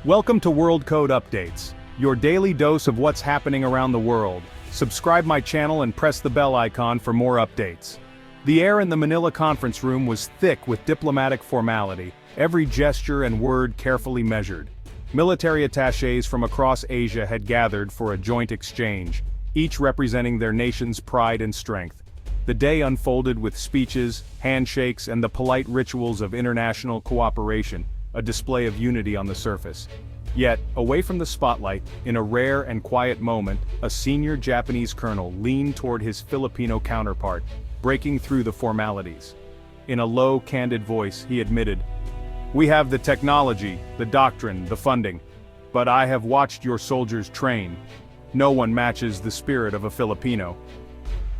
Welcome to World Code Updates, your daily dose of what's happening around the world. Subscribe my channel and press the bell icon for more updates. The air in the Manila conference room was thick with diplomatic formality, every gesture and word carefully measured. Military attachés from across Asia had gathered for a joint exchange, each representing their nation's pride and strength. The day unfolded with speeches, handshakes, and the polite rituals of international cooperation, a display of unity on the surface. Yet, away from the spotlight, in a rare and quiet moment, a senior Japanese colonel leaned toward his Filipino counterpart, breaking through the formalities. In a low, candid voice, he admitted, "We have the technology, the doctrine, the funding. But I have watched your soldiers train. No one matches the spirit of a Filipino."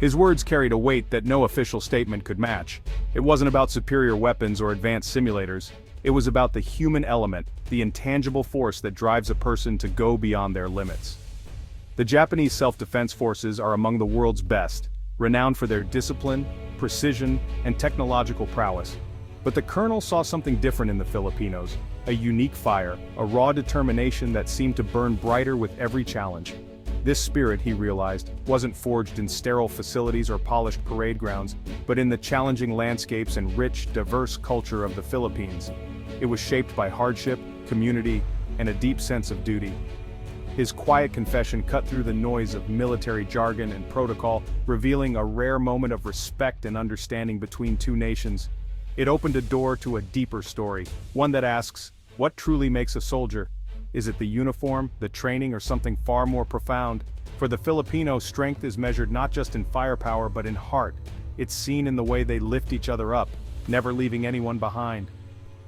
His words carried a weight that no official statement could match. It wasn't about superior weapons or advanced simulators. It was about the human element, the intangible force that drives a person to go beyond their limits. The Japanese self-defense forces are among the world's best, renowned for their discipline, precision, and technological prowess. But the colonel saw something different in the Filipinos, a unique fire, a raw determination that seemed to burn brighter with every challenge. This spirit, he realized, wasn't forged in sterile facilities or polished parade grounds, but in the challenging landscapes and rich, diverse culture of the Philippines. It was shaped by hardship, community, and a deep sense of duty. His quiet confession cut through the noise of military jargon and protocol, revealing a rare moment of respect and understanding between two nations. It opened a door to a deeper story, one that asks, what truly makes a soldier? Is it the uniform, the training, or something far more profound? For the Filipino, strength is measured not just in firepower but in heart. It's seen in the way they lift each other up, never leaving anyone behind.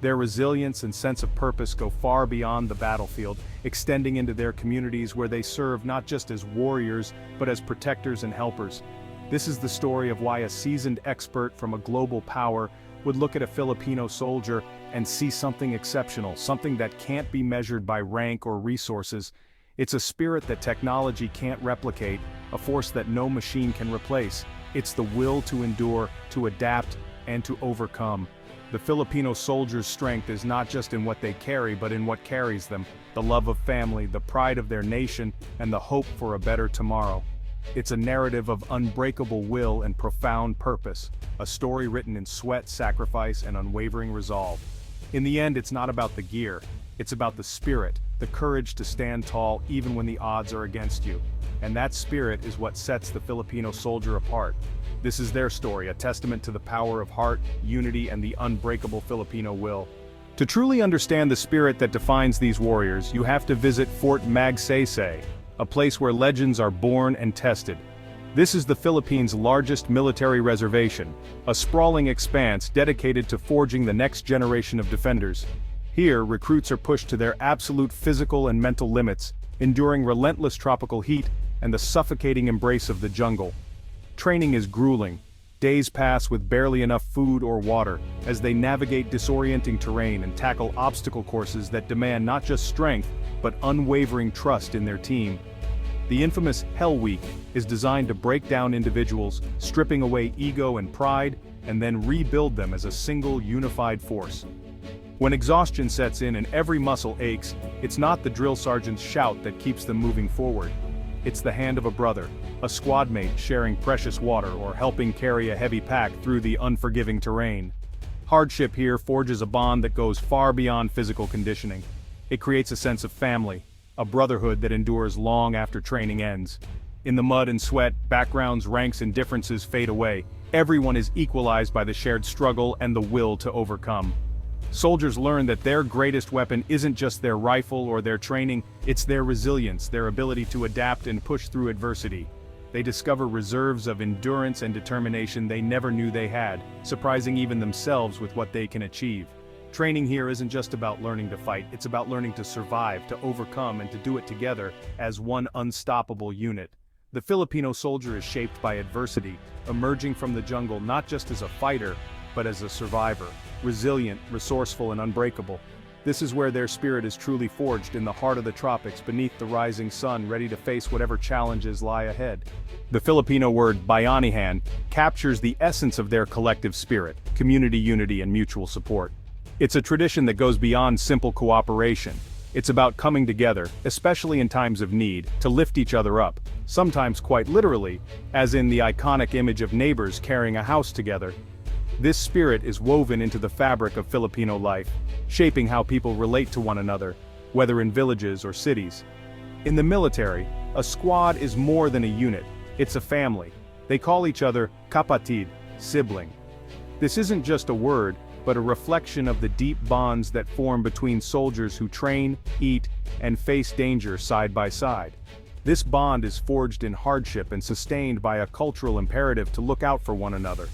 Their resilience and sense of purpose go far beyond the battlefield, extending into their communities where they serve not just as warriors, but as protectors and helpers. This is the story of why a seasoned expert from a global power would look at a Filipino soldier and see something exceptional, something that can't be measured by rank or resources. It's a spirit that technology can't replicate, a force that no machine can replace. It's the will to endure, to adapt, and to overcome. The Filipino soldier's strength is not just in what they carry, but in what carries them, the love of family, the pride of their nation, and the hope for a better tomorrow. It's a narrative of unbreakable will and profound purpose, a story written in sweat, sacrifice, and unwavering resolve. In the end, it's not about the gear, it's about the spirit, the courage to stand tall even when the odds are against you. And that spirit is what sets the Filipino soldier apart. This is their story, a testament to the power of heart, unity, and the unbreakable Filipino will. To truly understand the spirit that defines these warriors, you have to visit Fort Magsaysay, a place where legends are born and tested. This is the Philippines' largest military reservation, a sprawling expanse dedicated to forging the next generation of defenders. Here, recruits are pushed to their absolute physical and mental limits, enduring relentless tropical heat and the suffocating embrace of the jungle. Training is grueling. Days pass with barely enough food or water, as they navigate disorienting terrain and tackle obstacle courses that demand not just strength, but unwavering trust in their team. The infamous Hell Week is designed to break down individuals, stripping away ego and pride, and then rebuild them as a single, unified force. When exhaustion sets in and every muscle aches, it's not the drill sergeant's shout that keeps them moving forward. It's the hand of a brother, a squad mate sharing precious water or helping carry a heavy pack through the unforgiving terrain. Hardship here forges a bond that goes far beyond physical conditioning. It creates a sense of family, a brotherhood that endures long after training ends. In the mud and sweat, backgrounds, ranks, and differences fade away. Everyone is equalized by the shared struggle and the will to overcome. Soldiers learn that their greatest weapon isn't just their rifle or their training, it's their resilience, their ability to adapt and push through adversity. They discover reserves of endurance and determination they never knew they had, surprising even themselves with what they can achieve. Training here isn't just about learning to fight, it's about learning to survive, to overcome, and to do it together as one unstoppable unit. The Filipino soldier is shaped by adversity, emerging from the jungle not just as a fighter, but as a survivor, resilient, resourceful, and unbreakable. This is where their spirit is truly forged, in the heart of the tropics, beneath the rising sun, ready to face whatever challenges lie ahead. The Filipino word bayanihan captures the essence of their collective spirit, community unity and mutual support. It's a tradition that goes beyond simple cooperation. It's about coming together, especially in times of need, to lift each other up, sometimes quite literally, as in the iconic image of neighbors carrying a house together. This spirit is woven into the fabric of Filipino life, shaping how people relate to one another, whether in villages or cities. In the military, a squad is more than a unit, it's a family. They call each other kapatid, sibling. This isn't just a word, but a reflection of the deep bonds that form between soldiers who train, eat, and face danger side by side. This bond is forged in hardship and sustained by a cultural imperative to look out for one another.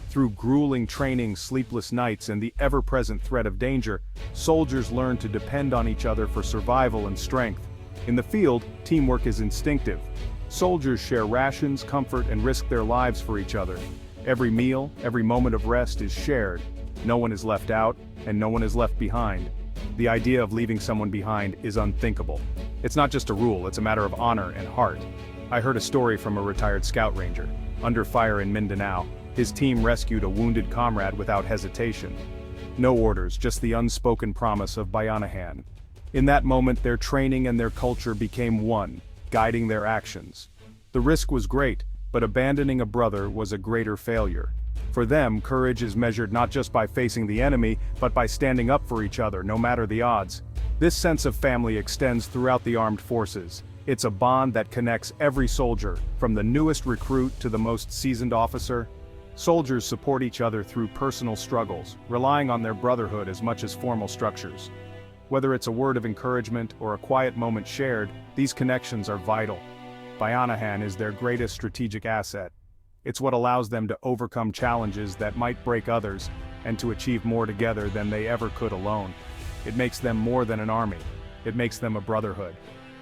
Through grueling training, sleepless nights, and the ever-present threat of danger, soldiers learn to depend on each other for survival and strength. In the field, teamwork is instinctive. Soldiers share rations, comfort, and risk their lives for each other. Every meal, every moment of rest is shared. No one is left out, and no one is left behind. The idea of leaving someone behind is unthinkable. It's not just a rule, it's a matter of honor and heart. I heard a story from a retired scout ranger. Under fire in Mindanao, his team rescued a wounded comrade without hesitation. No orders, just the unspoken promise of bayanihan. In that moment, their training and their culture became one, guiding their actions. The risk was great, but abandoning a brother was a greater failure. For them, courage is measured not just by facing the enemy, but by standing up for each other, no matter the odds. This sense of family extends throughout the armed forces. It's a bond that connects every soldier, from the newest recruit to the most seasoned officer. Soldiers support each other through personal struggles, relying on their brotherhood as much as formal structures. Whether it's a word of encouragement or a quiet moment shared, these connections are vital. Bayanihan is their greatest strategic asset. It's what allows them to overcome challenges that might break others, and to achieve more together than they ever could alone. It makes them more than an army. It makes them a brotherhood.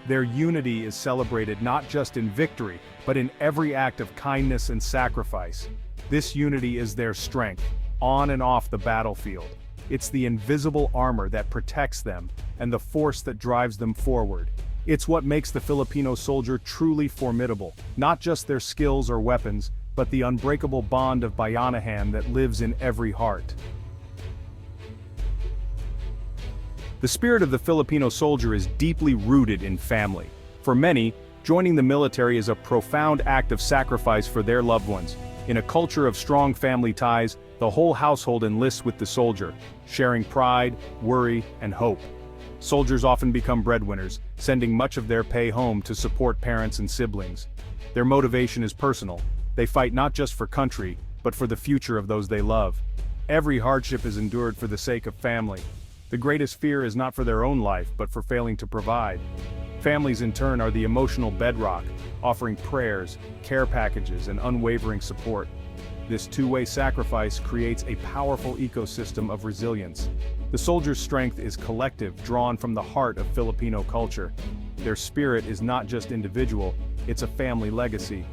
Their unity is celebrated not just in victory, but in every act of kindness and sacrifice. This unity is their strength, on and off the battlefield. It's the invisible armor that protects them, and the force that drives them forward. It's what makes the Filipino soldier truly formidable, not just their skills or weapons, but the unbreakable bond of bayanihan that lives in every heart. The spirit of the Filipino soldier is deeply rooted in family. For many, joining the military is a profound act of sacrifice for their loved ones. In a culture of strong family ties, the whole household enlists with the soldier, sharing pride, worry, and hope. Soldiers often become breadwinners, sending much of their pay home to support parents and siblings. Their motivation is personal. They fight not just for country, but for the future of those they love. Every hardship is endured for the sake of family. The greatest fear is not for their own life, but for failing to provide. Families in turn are the emotional bedrock, offering prayers, care packages, and unwavering support. This two-way sacrifice creates a powerful ecosystem of resilience. The soldier's strength is collective, drawn from the heart of Filipino culture. Their spirit is not just individual, it's a family legacy.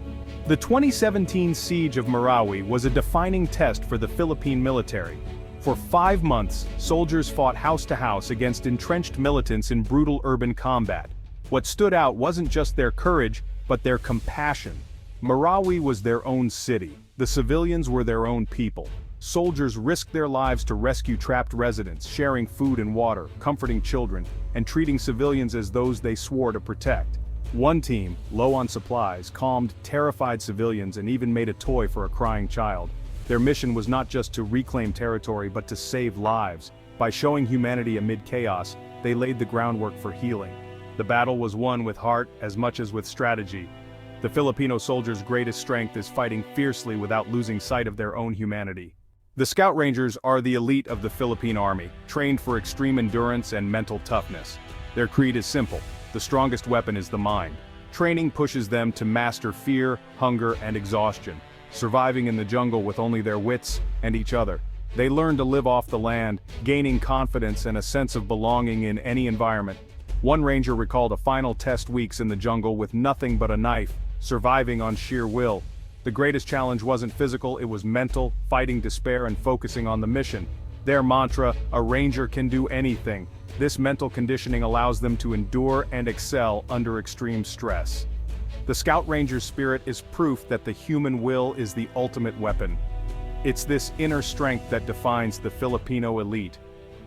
The 2017 siege of Marawi was a defining test for the Philippine military. For 5 months, soldiers fought house to house against entrenched militants in brutal urban combat. What stood out wasn't just their courage, but their compassion. Marawi was their own city. The civilians were their own people. Soldiers risked their lives to rescue trapped residents, sharing food and water, comforting children, and treating civilians as those they swore to protect. One team, low on supplies, calmed terrified civilians and even made a toy for a crying child. Their mission was not just to reclaim territory but to save lives. By showing humanity amid chaos, they laid the groundwork for healing. The battle was won with heart as much as with strategy. The Filipino soldier's greatest strength is fighting fiercely without losing sight of their own humanity. The Scout Rangers are the elite of the Philippine Army, trained for extreme endurance and mental toughness. Their creed is simple: the strongest weapon is the mind. Training pushes them to master fear, hunger, and exhaustion, surviving in the jungle with only their wits and each other. They learn to live off the land, gaining confidence and a sense of belonging in any environment. One ranger recalled a final test weeks in the jungle with nothing but a knife, surviving on sheer will. The greatest challenge wasn't physical, it was mental, fighting despair and focusing on the mission. Their mantra, "A ranger can do anything." This mental conditioning allows them to endure and excel under extreme stress. The Scout Ranger's spirit is proof that the human will is the ultimate weapon. It's this inner strength that defines the Filipino elite.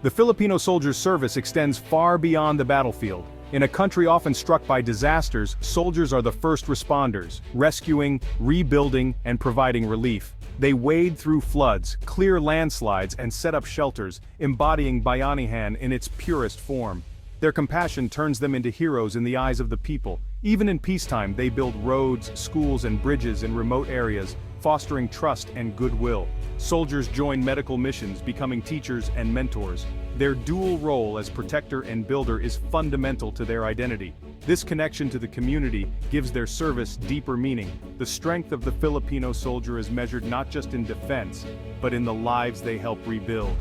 The Filipino soldier's service extends far beyond the battlefield. In a country often struck by disasters, soldiers are the first responders, rescuing, rebuilding, and providing relief. They wade through floods, clear landslides, and set up shelters, embodying Bayanihan in its purest form. Their compassion turns them into heroes in the eyes of the people. Even in peacetime, they build roads, schools, and bridges in remote areas, fostering trust and goodwill. Soldiers join medical missions, becoming teachers and mentors. Their dual role as protector and builder is fundamental to their identity. This connection to the community gives their service deeper meaning. The strength of the Filipino soldier is measured not just in defense, but in the lives they help rebuild.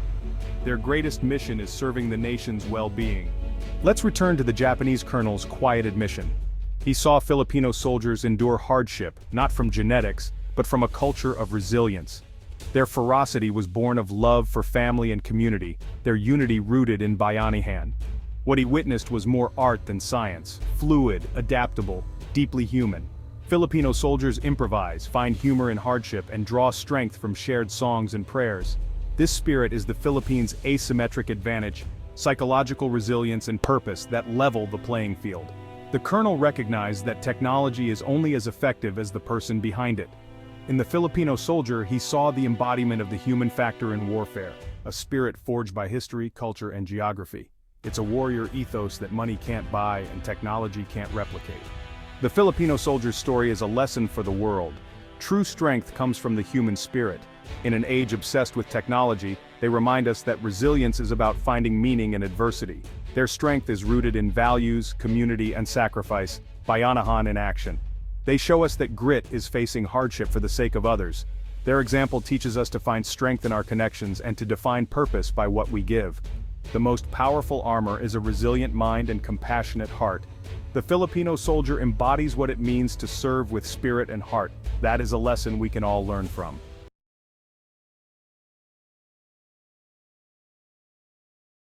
Their greatest mission is serving the nation's well-being. Let's return to the Japanese colonel's quiet admission. He saw Filipino soldiers endure hardship, not from genetics, but from a culture of resilience. Their ferocity was born of love for family and community, their unity rooted in Bayanihan. What he witnessed was more art than science, fluid, adaptable, deeply human. Filipino soldiers improvise, find humor in hardship, and draw strength from shared songs and prayers. This spirit is the Philippines' asymmetric advantage, psychological resilience and purpose that level the playing field. The colonel recognized that technology is only as effective as the person behind it. In the Filipino soldier, he saw the embodiment of the human factor in warfare, a spirit forged by history, culture, and geography. It's a warrior ethos that money can't buy and technology can't replicate. The Filipino soldier's story is a lesson for the world. True strength comes from the human spirit. In an age obsessed with technology, they remind us that resilience is about finding meaning in adversity. Their strength is rooted in values, community, and sacrifice, Bayanihan in action. They show us that grit is facing hardship for the sake of others. Their example teaches us to find strength in our connections and to define purpose by what we give. The most powerful armor is a resilient mind and compassionate heart. The Filipino soldier embodies what it means to serve with spirit and heart. That is a lesson we can all learn from.